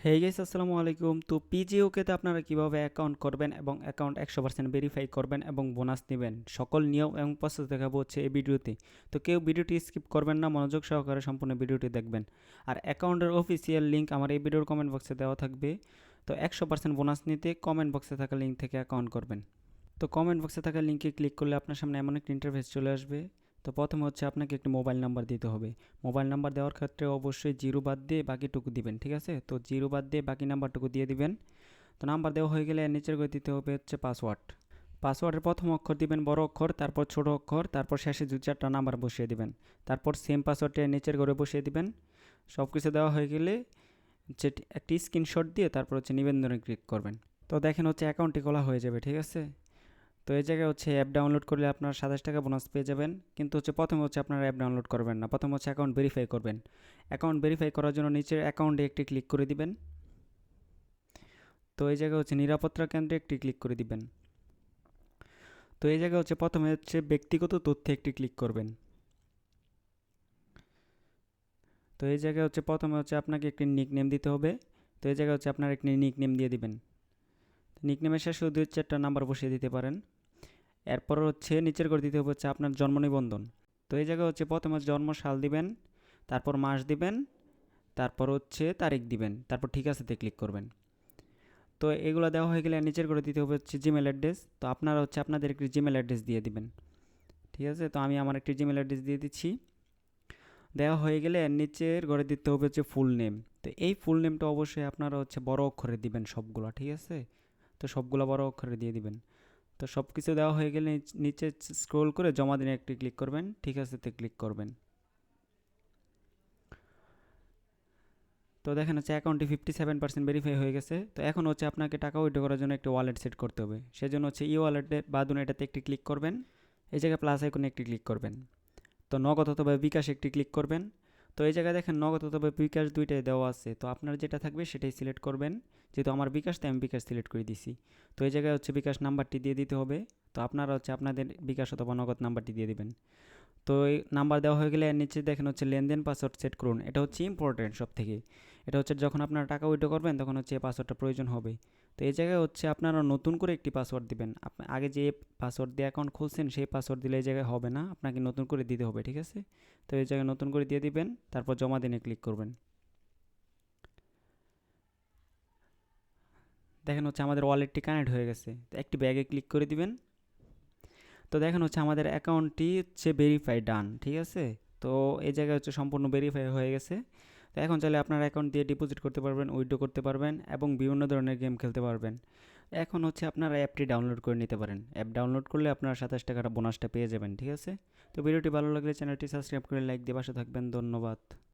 Hey guys, আসসালামু আলাইকুম। তো পিজিওকেতে আপনারা কিভাবে অ্যাকাউন্ট করবেন এবং অ্যাকাউন্ট 100% ভেরিফাই করবেন এবং বোনাস নেবেন, সকল নিয়ম এবং প্রসেস দেখাবো হচ্ছে এই ভিডিওতে। তো কেউ ভিডিওটি স্কিপ করবেন না, মনোযোগ সহকারে সম্পূর্ণ ভিডিওটি দেখবেন। আর অ্যাকাউন্টের অফিসিয়াল লিঙ্ক আমার এই ভিডিওর কমেন্ট বক্সে দেওয়া থাকবে। তো 100% বোনাস নিতে কমেন্ট বক্সে থাকা লিঙ্ক থেকে অ্যাকাউন্ট করবেন। তো কমেন্ট বক্সে থাকা লিঙ্কে ক্লিক করলে আপনার সামনে এমন একটা ইন্টারফেস চলে আসবে। তো প্রথমে হচ্ছে আপনাকে একটি মোবাইল নাম্বার দিতে হবে। মোবাইল নাম্বার দেওয়ার ক্ষেত্রে অবশ্যই জিরো বাদ দিয়ে বাকিটুকু দিবেন, ঠিক আছে? তো জিরো বাদ দিয়ে বাকি নাম্বারটুকু দিয়ে দিবেন। তো নাম্বার দেওয়া হয়ে গেলে নিচের করে দিতে হবে হচ্ছে পাসওয়ার্ড। পাসওয়ার্ডের প্রথম অক্ষর দিবেন বড় অক্ষর, তারপর ছোট অক্ষর, তারপর শেষে দু চারটা নাম্বার বসিয়ে দিবেন। তারপর সেম পাসওয়ার্ডটা নিচের ঘরে বসিয়ে দিবেন। সব কিছু দেওয়া হয়ে গেলে হচ্ছে একটি স্ক্রিনশট দিয়ে তারপর হচ্ছে নিবন্ধনে ক্লিক করবেন। তো দেখেন হচ্ছে অ্যাকাউন্টটি খোলা হয়ে যাবে, ঠিক আছে? তো এই জায়গায় হচ্ছে অ্যাপ ডাউনলোড করলে আপনার 27 টাকা বোনাস পেয়ে যাবেন। কিন্তু হচ্ছে প্রথমে হচ্ছে আপনারা অ্যাপ ডাউনলোড করবেন না, প্রথমে হচ্ছে অ্যাকাউন্ট ভেরিফাই করবেন। অ্যাকাউন্ট ভেরিফাই করার জন্য নিচের অ্যাকাউন্টে একটি ক্লিক করে দিবেন। তো এই জায়গায় হচ্ছে নিরাপত্তা কেন্দ্রে একটি ক্লিক করে দিবেন। তো এই জায়গায় হচ্ছে প্রথমে হচ্ছে ব্যক্তিগত তথ্যে একটি ক্লিক করবেন। তো এই জায়গায় হচ্ছে প্রথমে হচ্ছে আপনাকে একটি নিক নেম দিতে হবে। তো এই জায়গায় হচ্ছে আপনার একটি নিক নেম দিয়ে দিবেন। নিক নেমের শেষে দুই চারটা নাম্বার বসিয়ে দিতে পারেন। এরপর হচ্ছে নিচের করে দিতে হবে হচ্ছে আপনার জন্ম নিবন্ধন। তো এই জায়গায় হচ্ছে প্রথমে জন্ম সাল দিবেন, তারপর মাস দিবেন, তারপর হচ্ছে তারিখ দিবেন, তারপর ঠিক আছেতে ক্লিক করবেন। তো এগুলো দেওয়া হয়ে গেলে নিচের করে দিতে হবে হচ্ছে জিমেল অ্যাড্রেস। তো আপনারা হচ্ছে আপনাদের একটি জিমেল অ্যাড্রেস দিয়ে দিবেন, ঠিক আছে? তো আমি আমার একটি জিমেল অ্যাড্রেস দিয়ে দিচ্ছি। দেওয়া হয়ে গেলে এর নিচের ঘরে দিতে হবে হচ্ছে ফুল নেম। তো এই ফুল নেমটা অবশ্যই আপনারা হচ্ছে বড় অক্ষরে দিবেন সবগুলো, ঠিক আছে? তো সবগুলো বড় অক্ষরে দিয়ে দিবেন। তো সব কিছু দেওয়া হয়ে গেলে নিচে স্ক্রোল করে জমা দিনে একটি ক্লিক করবেন, ঠিক আছেতে ক্লিক করবেন। তো দেখেন হচ্ছে অ্যাকাউন্টটি 57% ভেরিফাই হয়ে গেছে। তো এখন হচ্ছে আপনাকে টাকা উইথড্র করার জন্য একটি ওয়ালেট সেট করতে হবে। সেজন্য হচ্ছে ই ওয়ালেটে বা এটাতে একটি ক্লিক করবেন। এই জায়গায় প্লাস আইকনে একটি ক্লিক করবেন। তো নগদ অথবা বিকাশ একটি ক্লিক করবেন। তো এই জায়গায় দেখেন নগদ অথবা বিকাশ দুইটাই দেওয়া আছে। তো আপনার যেটা থাকবে সেটাই সিলেক্ট করবেন। যেহেতু আমার বিকাশ, তাই আমি বিকাশ সিলেক্ট করে দিছি। তো এই জায়গায় হচ্ছে বিকাশ নাম্বারটি দিয়ে দিতে হবে। তো আপনারা হচ্ছে আপনাদের বিকাশ অথবা নগদ নাম্বারটি দিয়ে দিবেন। তো এই নাম্বার দেওয়া হয়ে গেলে এর নিচে দেখেন হচ্ছে লেনদেন পাসওয়ার্ড সেট করুন। এটা হচ্ছে ইম্পর্টেন্ট সব থেকে। এটা হচ্ছে যখন আপনারা টাকা উইথড্র করবেন তখন হচ্ছে এই পাসওয়ার্ডটা প্রয়োজন হবে। তো এই জায়গায় হচ্ছে আপনারা নতুন করে একটি পাসওয়ার্ড দিবেন। আপনি আগে যে পাসওয়ার্ড দিয়ে অ্যাকাউন্ট খুলছেন সেই পাসওয়ার্ড দিলে এই জায়গায় হবে না, আপনাকে নতুন করে দিতে হবে, ঠিক আছে? তো এই জায়গায় নতুন করে দিয়ে দিবেন, তারপর জমা দিনে ক্লিক করবেন। দেখেন হচ্ছে আমাদের ওয়ালেটটি কানেক্ট হয়ে গেছে। তো একটি ব্যাগে ক্লিক করে দিবেন। তো দেখেন হচ্ছে আমাদের অ্যাকাউন্টটি হচ্ছে ভেরিফাই ডান, ঠিক আছে? তো এই জায়গায় হচ্ছে সম্পূর্ণ ভেরিফাই হয়ে গেছে। তো এখন চাইলে আপনার অ্যাকাউন্ট দিয়ে ডিপোজিট করতে পারবেন, উইথড্র করতে পারবেন এবং বিভিন্ন ধরনের গেম খেলতে পারবেন। এখন হচ্ছে আপনারা অ্যাপটি ডাউনলোড করে নিতে পারেন। অ্যাপ ডাউনলোড করলে আপনারা 27 টাকাটা বোনাসটা পেয়ে যাবেন, ঠিক আছে? তো ভিডিওটি ভালো লাগলে চ্যানেলটি সাবস্ক্রাইব করে লাইক দিয়ে পাশে থাকবেন। ধন্যবাদ।